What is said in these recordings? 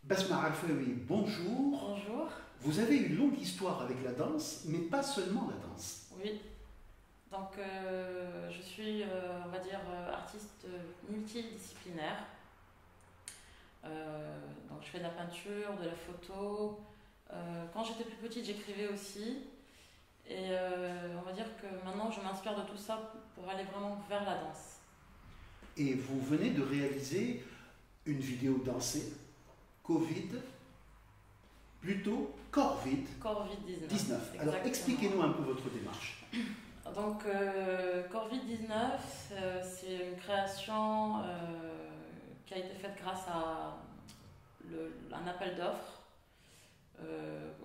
Basma Alfaoui, bonjour. Bonjour. Vous avez une longue histoire avec la danse, mais pas seulement la danse. Oui. Donc, je suis, on va dire, artiste multidisciplinaire. Donc, je fais de la peinture, de la photo. Quand j'étais plus petite, j'écrivais aussi. Et on va dire que maintenant, je m'inspire de tout ça pour aller vraiment vers la danse. Et vous venez de réaliser une vidéo dansée, Covid, plutôt Corvid Corvid-19. 19. Alors expliquez-nous un peu votre démarche. Donc, Corvid-19, c'est une création qui a été faite grâce à un appel d'offres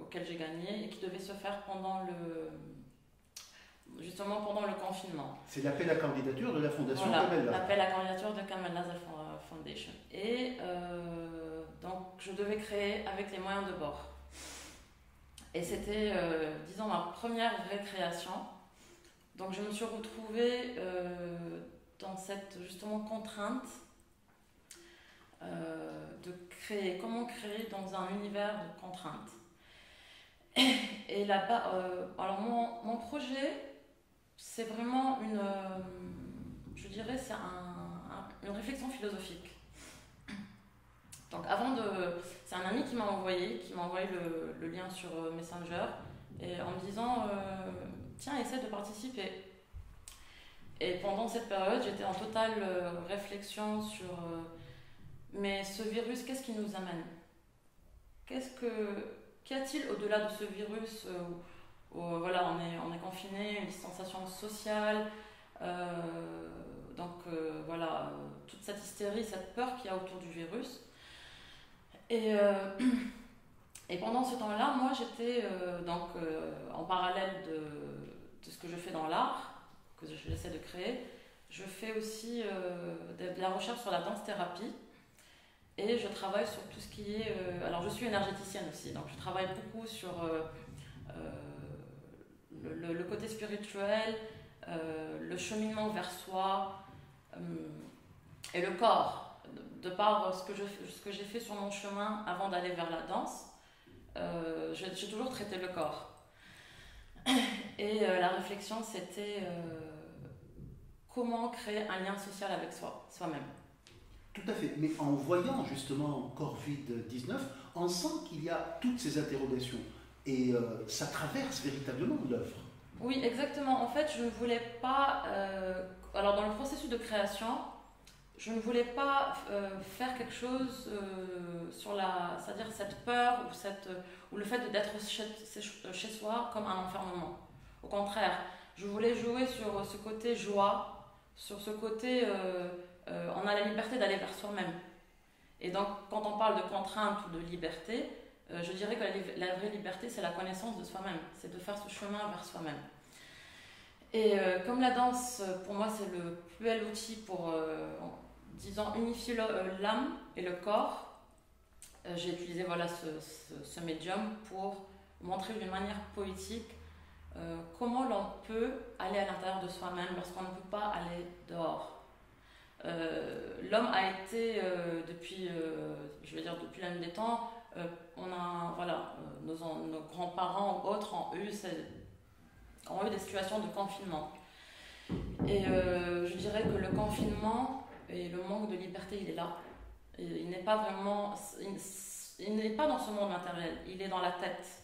auquel j'ai gagné et qui devait se faire justement pendant le confinement. C'est l'appel à candidature de la Fondation Voilà, Kamel Nazar. l'appel à candidature de Kamel Nazar Foundation. Et donc, je devais créer avec les moyens de bord. Et c'était, disons, ma première vraie création. Donc, je me suis retrouvée dans cette, justement, contrainte de créer. Comment créer dans un univers de contraintes. Et là-bas, alors mon projet, c'est vraiment je dirais, c'est une réflexion philosophique. Donc c'est un ami qui m'a envoyé le lien sur Messenger et en me disant tiens, essaie de participer. Et pendant cette période, j'étais en totale réflexion sur mais ce virus, qu'est-ce qui nous amène? Qu'y a-t-il au-delà de ce virus où voilà, on est confiné, une distanciation sociale, voilà, toute cette hystérie, cette peur qu'il y a autour du virus. Et pendant ce temps-là, moi j'étais en parallèle de ce que je fais dans l'art, que j'essaie de créer, je fais aussi de la recherche sur la danse-thérapie. Et je travaille sur tout ce qui est... alors je suis énergéticienne aussi, donc je travaille beaucoup sur le côté spirituel, le cheminement vers soi et le corps. De par ce que j'ai fait sur mon chemin avant d'aller vers la danse, j'ai toujours traité le corps. Et la réflexion, c'était comment créer un lien social avec soi-même. Tout à fait, mais en voyant justement Corvid-19, on sent qu'il y a toutes ces interrogations et ça traverse véritablement l'œuvre. Oui, exactement. En fait, je ne voulais pas... alors, dans le processus de création, je ne voulais pas faire quelque chose c'est-à-dire cette peur ou le fait d'être chez soi comme un enfermement. Au contraire, je voulais jouer sur ce côté joie, sur ce côté... on a la liberté d'aller vers soi-même. Et donc, quand on parle de contrainte ou de liberté, je dirais que la vraie liberté, c'est la connaissance de soi-même. C'est de faire ce chemin vers soi-même. Et comme la danse, pour moi, c'est le plus bel outil pour, disons, unifier l'âme et le corps, j'ai utilisé voilà, ce médium pour montrer d'une manière poétique comment l'on peut aller à l'intérieur de soi-même lorsqu'on ne peut pas aller dehors. L'homme a été depuis la nuit des temps, nos grands-parents ou autres ont eu des situations de confinement. Et je dirais que le confinement et le manque de liberté, il est là. Il n'est pas vraiment, il n'est pas dans ce monde matériel, il est dans la tête.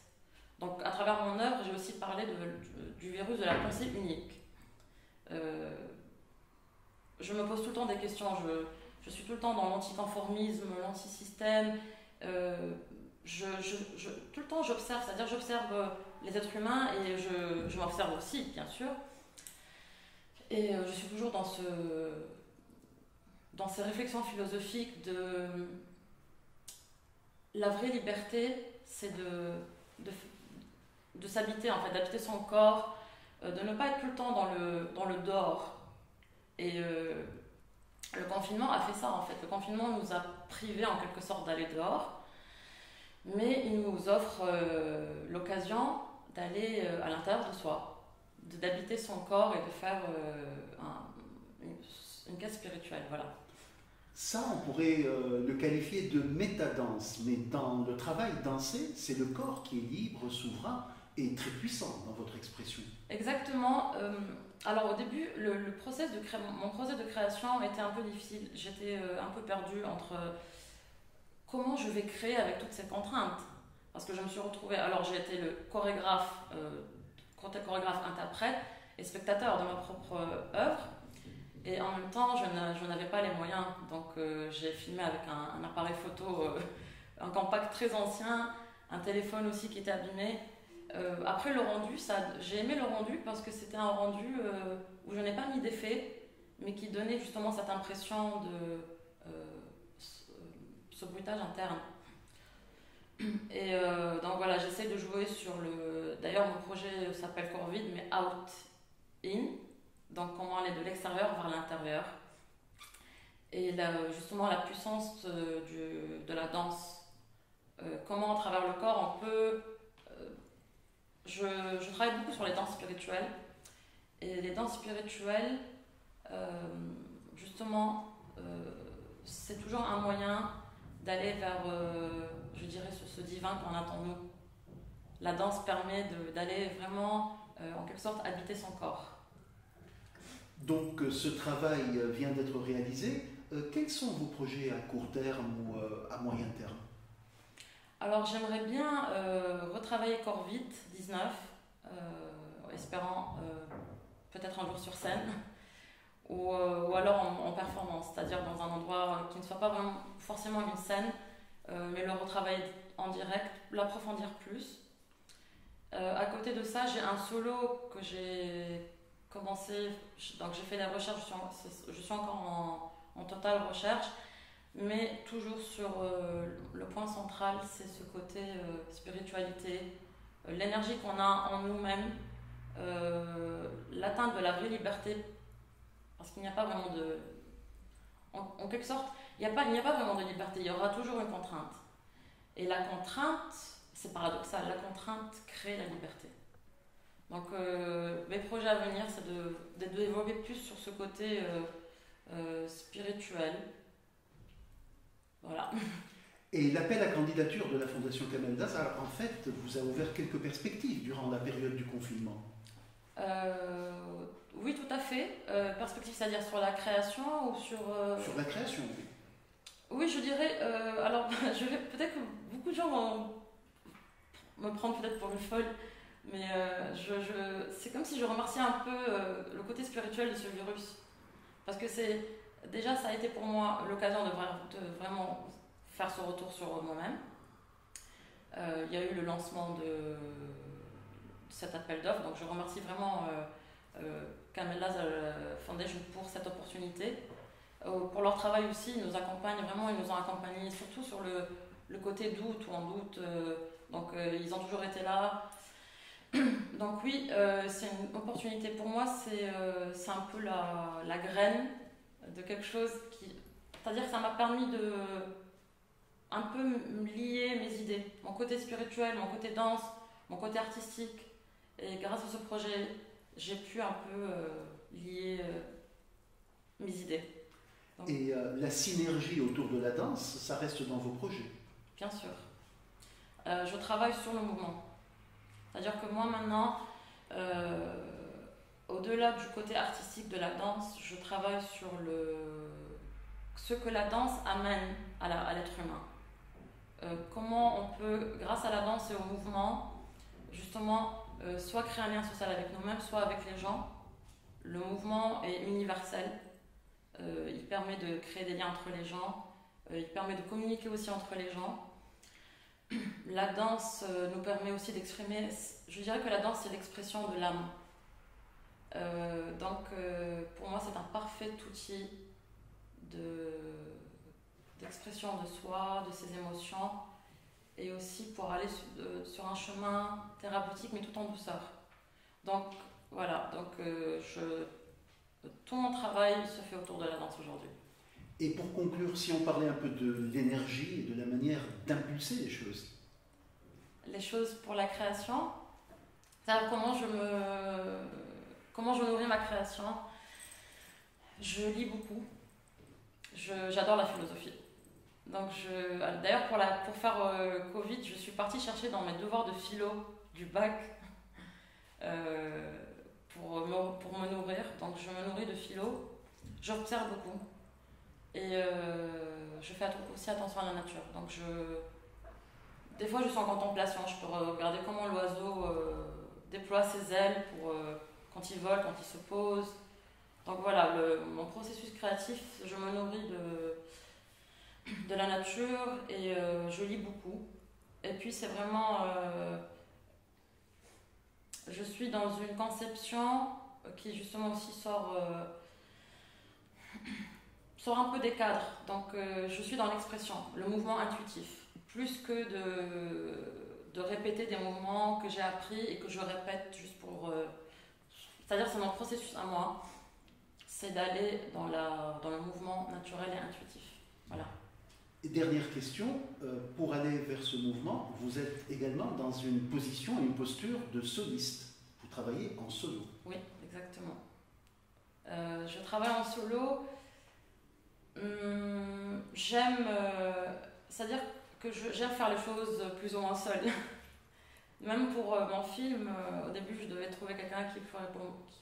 Donc à travers mon œuvre, j'ai aussi parlé du virus de la pensée unique. Je me pose tout le temps des questions, je suis tout le temps dans l'anticonformisme, l'antisystème. Tout le temps j'observe, c'est-à-dire j'observe les êtres humains et je m'observe aussi, bien sûr. Et je suis toujours dans ces réflexions philosophiques de la vraie liberté, c'est de s'habiter, en fait, d'habiter son corps, de ne pas être tout le temps dans le dehors. Et le confinement a fait ça en fait. Le confinement nous a privés en quelque sorte d'aller dehors, mais il nous offre l'occasion d'aller à l'intérieur de soi, d'habiter son corps et de faire une quête spirituelle. Voilà. Ça, on pourrait le qualifier de métadanse, mais dans le travail dansé, c'est le corps qui est libre, souverain et très puissant dans votre expression. Exactement. Alors au début, mon process de création était un peu difficile. J'étais un peu perdue entre comment je vais créer avec toutes ces contraintes. Parce que je me suis retrouvée, alors j'ai été le chorégraphe, interprète et spectateur de ma propre œuvre. Et en même temps, je n'avais pas les moyens. Donc j'ai filmé avec un appareil photo, un compact très ancien, un téléphone aussi qui était abîmé. Après le rendu, j'ai aimé le rendu parce que c'était un rendu où je n'ai pas mis d'effet, mais qui donnait justement cette impression de ce bruitage interne. Et donc voilà, j'essaie de jouer sur le... D'ailleurs, mon projet s'appelle Corps Vide, mais Out In. Donc comment aller de l'extérieur vers l'intérieur. Et justement la puissance de la danse. Comment à travers le corps on peut... je travaille beaucoup sur les danses spirituelles. Et les danses spirituelles, justement, c'est toujours un moyen d'aller vers, je dirais, ce divin qu'on attend nous. La danse permet d'aller vraiment, en quelque sorte, habiter son corps. Donc ce travail vient d'être réalisé. Quels sont vos projets à court terme ou à moyen terme? Alors j'aimerais bien retravailler Corps Vide 19, espérant peut-être un jour sur scène, ou alors en performance, c'est-à-dire dans un endroit qui ne soit pas vraiment forcément une scène, mais le retravailler en direct, l'approfondir plus. À côté de ça, j'ai un solo que j'ai commencé, donc j'ai fait des recherches, je suis encore en totale recherche, mais toujours sur le point central, c'est ce côté spiritualité, l'énergie qu'on a en nous-mêmes, l'atteinte de la vraie liberté, parce qu'il n'y a pas vraiment de... En quelque sorte, il n'y a pas vraiment de liberté, il y aura toujours une contrainte. Et la contrainte, c'est paradoxal, la contrainte crée la liberté. Donc mes projets à venir, c'est de développer plus sur ce côté spirituel. Voilà. Et l'appel à candidature de la Fondation Kamel Dasz, en fait, vous a ouvert quelques perspectives durant la période du confinement. Oui, tout à fait. Perspective, c'est-à-dire sur la création ou sur... Sur la création, oui. Oui, je dirais... alors, peut-être que beaucoup de gens vont me prendre peut-être pour une folle, mais c'est comme si je remerciais un peu le côté spirituel de ce virus. Parce que déjà, ça a été pour moi l'occasion de vraiment faire ce retour sur moi-même. Il y a eu le lancement de cet appel d'offres, donc je remercie vraiment Kamel Dasz Foundation pour cette opportunité. Pour leur travail aussi, ils nous accompagnent vraiment, ils nous ont accompagnés surtout sur le côté doute ou en doute, donc ils ont toujours été là. Donc oui, c'est une opportunité pour moi, c'est un peu la graine de quelque chose qui... C'est-à-dire que ça m'a permis de un peu lier mes idées, mon côté spirituel, mon côté danse, mon côté artistique. Et grâce à ce projet, j'ai pu un peu lier mes idées. Donc, et la synergie autour de la danse, ça reste dans vos projets? Bien sûr. Je travaille sur le mouvement. C'est-à-dire que moi maintenant, au-delà du côté artistique de la danse, je travaille sur ce que la danse amène à l'être humain. Comment on peut, grâce à la danse et au mouvement, justement, soit créer un lien social avec nous-mêmes, soit avec les gens. Le mouvement est universel. Il permet de créer des liens entre les gens. Il permet de communiquer aussi entre les gens. La danse nous permet aussi d'exprimer, je dirais que la danse c'est l'expression de l'âme. Donc pour moi c'est un parfait outil d'expression de soi, de ses émotions, et aussi pour aller sur un chemin thérapeutique mais tout en douceur. Donc voilà, tout mon travail se fait autour de la danse aujourd'hui. Et pour conclure, si on parlait un peu de l'énergie et de la manière d'impulser les choses. Les choses pour la création, c'est-à-dire comment je nourris ma création. Je lis beaucoup. J'adore la philosophie. Donc, d'ailleurs, pour faire Covid, je suis partie chercher dans mes devoirs de philo du bac pour me nourrir. Donc, je me nourris de philo. J'observe beaucoup. Et je fais aussi attention à la nature. Donc, des fois, je suis en contemplation. Je peux regarder comment l'oiseau déploie ses ailes quand il vole, quand il se pose. Donc voilà, mon processus créatif, je me nourris de la nature et je lis beaucoup. Et puis c'est vraiment... je suis dans une conception qui justement aussi sort un peu des cadres. Donc je suis dans l'expression, le mouvement intuitif. Plus que de répéter des mouvements que j'ai appris et que je répète juste pour... c'est-à-dire c'est mon processus à moi. C'est d'aller dans le mouvement naturel et intuitif. Voilà. Et dernière question, pour aller vers ce mouvement, vous êtes également dans une position, une posture de soliste. Vous travaillez en solo. Oui, exactement. Je travaille en solo. C'est-à-dire que j'aime faire les choses plus ou moins seule. Même pour mon film, au début, je devais trouver quelqu'un qui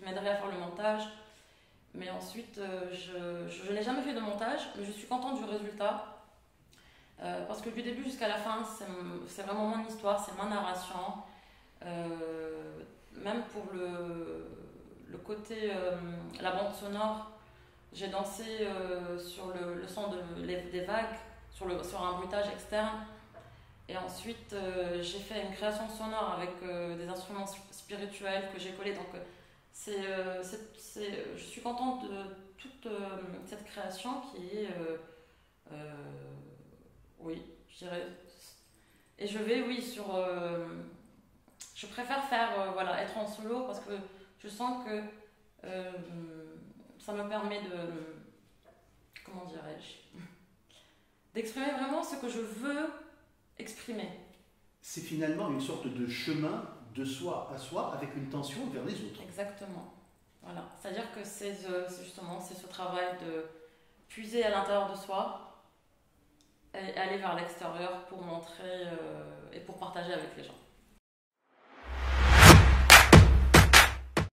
m'aiderait à faire le montage. Mais ensuite, je n'ai jamais fait de montage, mais je suis contente du résultat. Parce que du début jusqu'à la fin, c'est vraiment mon histoire, c'est ma narration. Même pour le côté, la bande sonore, j'ai dansé sur le son des vagues, sur un bruitage externe. Et ensuite, j'ai fait une création sonore avec des instruments spirituels que j'ai collés. Donc, je suis contente de toute cette création qui est, oui, je dirais. Et je vais, oui, je préfère voilà, être en solo parce que je sens que ça me permet comment dirais-je, d'exprimer vraiment ce que je veux exprimer. C'est finalement une sorte de chemin de soi à soi avec une tension vers les autres. Exactement. Voilà. C'est-à-dire que c'est ce travail de puiser à l'intérieur de soi et aller vers l'extérieur pour montrer et pour partager avec les gens.